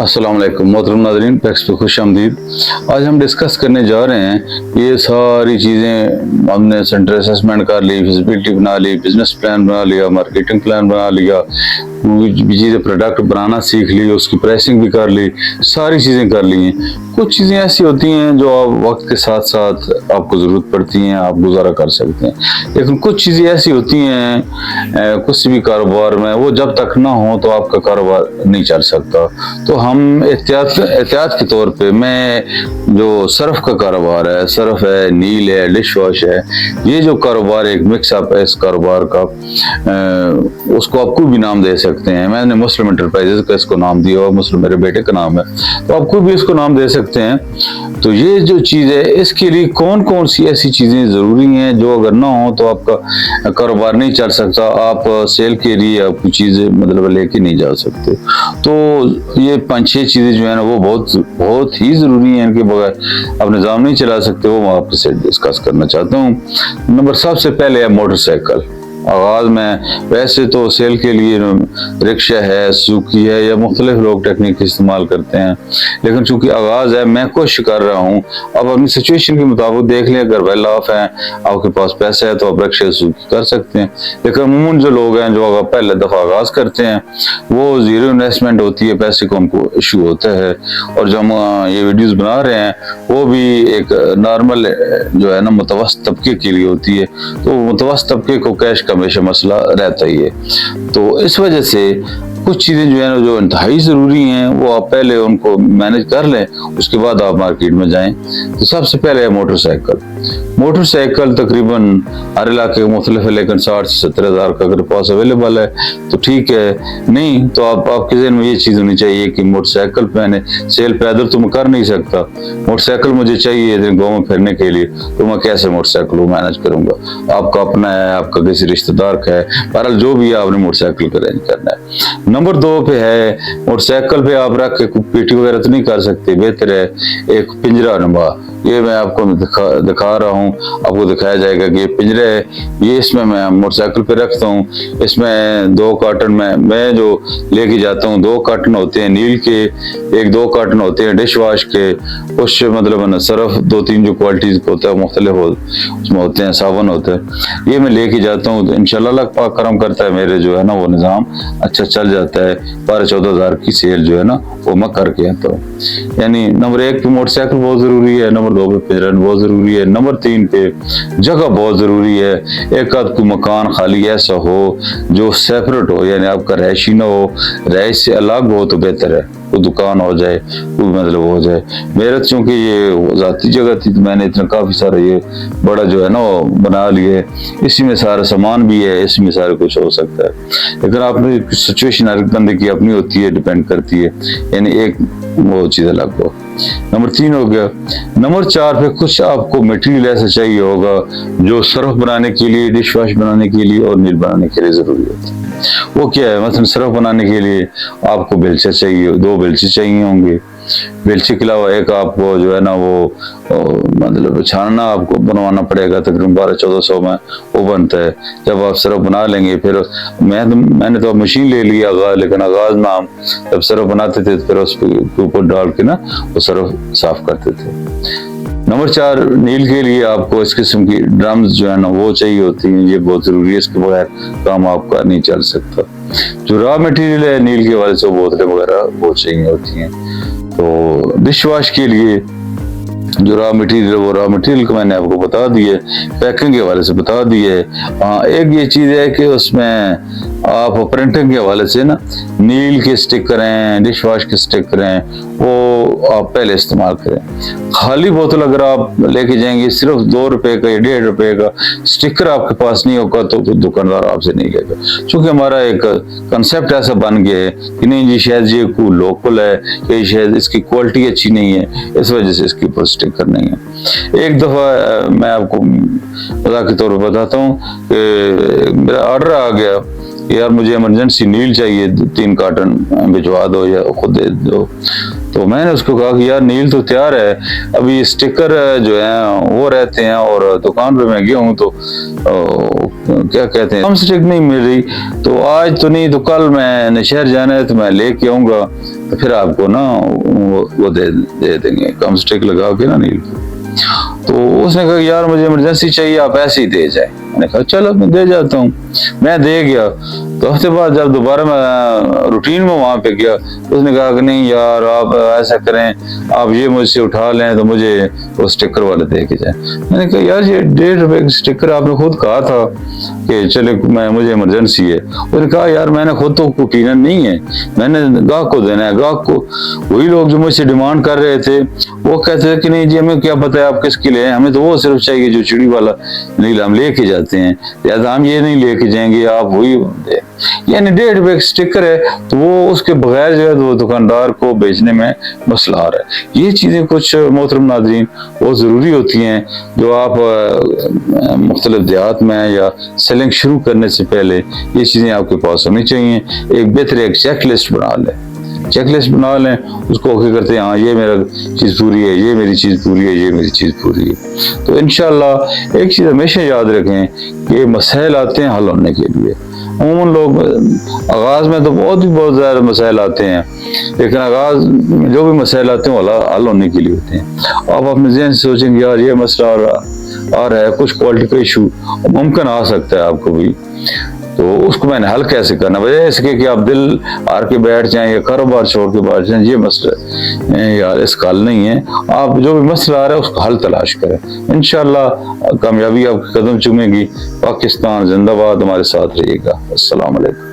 अस्सलाम वालेकुम मोहतरम नाज़रीन, पैक्स पे खुश आमदीद। आज हम डिस्कस करने जा रहे हैं ये सारी चीज़ें। हमने सेंटर असेसमेंट कर ली, फिजिबिलिटी बना ली, बिजनेस प्लान बना लिया, मार्केटिंग प्लान बना लिया, चीज़ें प्रोडक्ट बनाना सीख ली, उसकी प्राइसिंग भी कर ली, सारी चीज़ें कर ली हैं। कुछ चीज़ें ऐसी होती हैं जो आप वक्त के साथ साथ आपको ज़रूरत पड़ती हैं, आप गुजारा कर सकते हैं, लेकिन कुछ चीज़ें ऐसी होती हैं कुछ भी कारोबार में, वो जब तक ना हो तो आपका कारोबार नहीं चल सकता। तो हम एहतियात के तौर पे, मैं जो सर्फ का कारोबार है, सर्फ है, नील है, डिश वॉश है, ये जो कारोबार एक मिक्सअप है इस कारोबार का, उसको आप कोई भी नाम दे सकते हैं। मैंने मुस्लिम एंटरप्राइजेज का इसको नाम दिया और मुस्लिम मेरे बेटे का नाम है, तो आप कोई भी इसको नाम दे सकते हैं। तो ये जो चीज़ है, इसके लिए कौन कौन सी ऐसी चीज़ें ज़रूरी हैं जो अगर ना हो तो आपका कारोबार नहीं चल सकता, आप सेल के लिए आपकी चीज़ें मतलब लेके नहीं जा सकते। तो ये 5-6 चीज़ें जो है ना वो बहुत ही ज़रूरी हैं, इनके बगैर आप निज़ाम नहीं चला सकते। वो मैं आपसे डिस्कस करना चाहता हूँ। नंबर सबसे पहले है मोटरसाइकिल। आगाज में वैसे तो सेल के लिए रिक्शा है, सुजुकी है, या मुख्तलिफ लोग टेक्निक इस्तेमाल करते हैं, लेकिन चूंकि आगाज है मैं कोशिश कर रहा हूँ। अब अपनी सिचुएशन के मुताबिक देख लें, अगर वेल ऑफ है, आपके पास पैसा है, तो आप रिक्शा सुजुकी कर सकते हैं। लेकिन अमूमन जो लोग हैं जो अगर पहले दफ़ा आगाज करते हैं, वो जीरो इन्वेस्टमेंट होती है, पैसे को उनको इशू होता है। और जो हम ये वीडियोज़ बना रहे हैं वो भी एक नॉर्मल जो है ना मुतवस्सित तबके के लिए होती है, तो मुतवस्सित तबके को कैश का हमेशा मसला रहता ही है। तो इस वजह से कुछ चीज़ें जो है ना जो इंतहाई ज़रूरी हैं वो आप पहले उनको मैनेज कर लें, उसके बाद आप मार्केट में जाएं। तो सबसे पहले है मोटरसाइकिल तकरीबन हर इलाके में मुख्तलिफ है, लेकिन 60 से 70 हज़ार का अगर पास अवेलेबल है तो ठीक है, नहीं तो आपके ज़हन में ये चीज़ होनी चाहिए कि मोटरसाइकिल मैंने सेल पैदल तो मैं कर नहीं सकता, मोटरसाइकिल मुझे चाहिए गाँव में फिरने के लिए, तो मैं कैसे मोटरसाइकिल मैनेज करूँगा। आपका अपना है, आपका किसी रिश्तेदार का है, बहरहाल जो भी है आपने मोटरसाइकिल का अरेंज करना है। नंबर 2 पे है, मोटरसाइकिल पे आप रख के पीटी वगैरह तो नहीं कर सकते, बेहतर है एक पिंजरा नुमा। ये मैं आपको दिखा रहा हूँ, आपको दिखाया जाएगा कि ये पिंजरा है, ये इसमें मैं मोटरसाइकिल पे रखता हूँ। इसमें 2 कार्टन मैं जो लेके जाता हूँ, 2 कार्टन होते हैं नील के, 1-2 कार्टन होते हैं डिश वॉश के, कुछ मतलब सर्फ 2-3 जो क्वालिटीज होता है मुख्तलिफ उसमें होते हैं, साबुन होता है, ये मैं लेके जाता हूँ। तो इंशाल्लाह अल्लाह पाक करम करता है, मेरे जो है ना वो निज़ाम अच्छा चल जाता है। 12-14 हज़ार की सेल जो है ना वो मैं करके आता हूँ। यानी नंबर 1 पे मोटरसाइकिल बहुत ज़रूरी है, नंबर 2 पे पिंजरा बहुत ज़रूरी है, नंबर 3 पे जगह बहुत ज़रूरी है। एक आध को मकान खाली ऐसा हो जो सेपरेट हो, यानी आपका रहायशी ना हो, रहायश से अलग हो तो बेहतर है, वो दुकान हो जाए, वो मतलब हो जाए। मेरा चूंकि ये ज़ाती जगह थी तो मैंने इतना काफ़ी सारा ये बड़ा जो है ना वो बना लिए, इसी में सारा सामान भी है, इसी में सारा कुछ हो सकता है। लेकिन आपने सिचुएशन हर बंदे की अपनी होती है, डिपेंड करती है, यानी एक वो चीज़ अलग हो। नंबर 3 हो गया। नंबर 4 पे कुछ आपको मटेरियल ऐसा चाहिए होगा जो सर्फ बनाने के लिए, डिश वॉश बनाने के लिए और नील बनाने के लिए ज़रूरी होता है। वो क्या है, मतलब सर्फ बनाने के लिए आपको बेलचा चाहिए, 2 बेलचे चाहिए होंगे। बेलचे के अलावा एक आपको जो है ना वो मतलब छानना आपको बनवाना पड़ेगा, तकरीबन 1200-1400 में वो बनता है। जब आप सर्फ बना लेंगे, फिर मैंने तो मशीन ले ली आगाज, लेकिन आगाज में हम जब सर्फ बनाते थे तो फिर उसके ऊपर डाल के ना वो सर्फ साफ करते थे। नंबर 4 नील के लिए आपको इस किस्म की ड्रम्स जो है ना वो चाहिए होती हैं, ये बहुत जरूरी है, इसके बगैर काम आपका नहीं चल सकता। जो रॉ मटेरियल है नील के वाले से बोतलें वगैरह वो चाहिए होती हैं। तो डिश वॉश के लिए जो रॉ मटेरियल, वो रॉ मटेरियल को मैंने आपको बता दिए, पैकिंग के हवाले से बता दिए। हाँ, एक ये चीज़ है कि उसमें आप प्रिंटिंग के हवाले से ना नील के स्टिकर हैं, डिश वॉश के स्टिकर हैं, वो आप पहले इस्तेमाल करें। खाली बोतल अगर आप लेके जाएंगे, सिर्फ 2 रुपए का या 1.5 रुपए का स्टिकर आपके पास नहीं होगा तो दुकानदार आपसे नहीं लेगा। क्योंकि हमारा एक कंसेप्ट ऐसा बन गया है कि नहीं जी शायद ये कोई लोकल है, ये शायद इसकी क्वालिटी अच्छी नहीं है, इस वजह से इसके ऊपर स्टिकर नहीं है। एक दफ़ा मैं आपको मजाक के तौर पर बताता हूँ कि मेरा ऑर्डर आ गया, यार मुझे इमरजेंसी नील चाहिए, 3 कार्टन भिजवा दो या खुद दे दो। तो मैंने उसको कहा कि यार नील तो तैयार है, अभी स्टिकर जो है वो रहते हैं और दुकान पे मैं गया हूँ तो क्या कहते हैं, हम स्टिक नहीं मिल रही, तो आज तो नहीं तो कल मैं शहर जाना है तो मैं लेके आऊँगा। तो फिर आपको ना वो दे देंगे, कम स्टिक लगा के ना नील। तो उसने कहा यार मुझे इमरजेंसी चाहिए, आप ऐसे ही दे जाए। मैंने कहा चलो मैं दे जाता हूँ। मैं दे गया, तो हफ्ते बाद जब दोबारा मैं रूटीन में वहां पे गया, उसने कहा कि नहीं यार आप ऐसा करें, आप ये मुझसे उठा लें तो मुझे वो स्टिकर वाले दे के जाए। मैंने कहा यार ये 1.5 रुपए का स्टिकर आपने खुद कहा था कि चले मुझे इमरजेंसी है। उसने कहा यार मैंने खुद तो यकीनन नहीं है, मैंने गाहक को देना है। गाहक को वही लोग जो मुझसे डिमांड कर रहे थे वो कहते थे कि नहीं जी हमें क्या पता है आप किसके लिए, हमें तो वो सिर्फ चाहिए जो चिड़ी वाला नील हम लेके जाते हैं, लिहाजा हम ये नहीं लेके जाएंगे, आप वही दे। यानी 1.5 रुपए का स्टिकर है तो वो उसके बगैर जो है वो दुकानदार को बेचने में मसला आ रहा है। ये चीजें कुछ मोहतरम नाज़रीन बहुत जरूरी होती हैं जो आप मुख्तलिफ देहात में या सेलिंग शुरू करने से पहले ये चीजें आपके पास होनी चाहिए। एक बेहतर एक चेक लिस्ट बना लें, चेकलिस्ट बना लें, उसको ओके करते हैं, हाँ ये मेरा चीज़ पूरी है, ये मेरी चीज़ पूरी है, ये मेरी चीज़ पूरी है। तो इंशाल्लाह एक चीज़ हमेशा याद रखें कि मसाइल आते हैं हल होने के लिए। अमूमन लोग आगाज़ में तो बहुत ज़्यादा मसाइल आते हैं, लेकिन आगाज़ में जो भी मसाइल आते हैं वो हल होने के लिए होते हैं। आप अपने ज़हन से सोचेंगे यार ये मसला आ रहा है, कुछ क्वालिटी का इशू मुमकिन आ सकता है आपको भी, तो उसको मैंने हल कैसे करना, वजह इसके कि आप दिल हार के बैठ जाएं या कारोबार छोड़ के बैठ जाएं, ये मसला यार इसका हल नहीं है। आप जो भी मसला आ रहा है उसका हल तलाश करें, इंशाल्लाह कामयाबी आपके कदम चूमेगी। पाकिस्तान जिंदाबाद, हमारे साथ रहिएगा। अस्सलाम वालेकुम।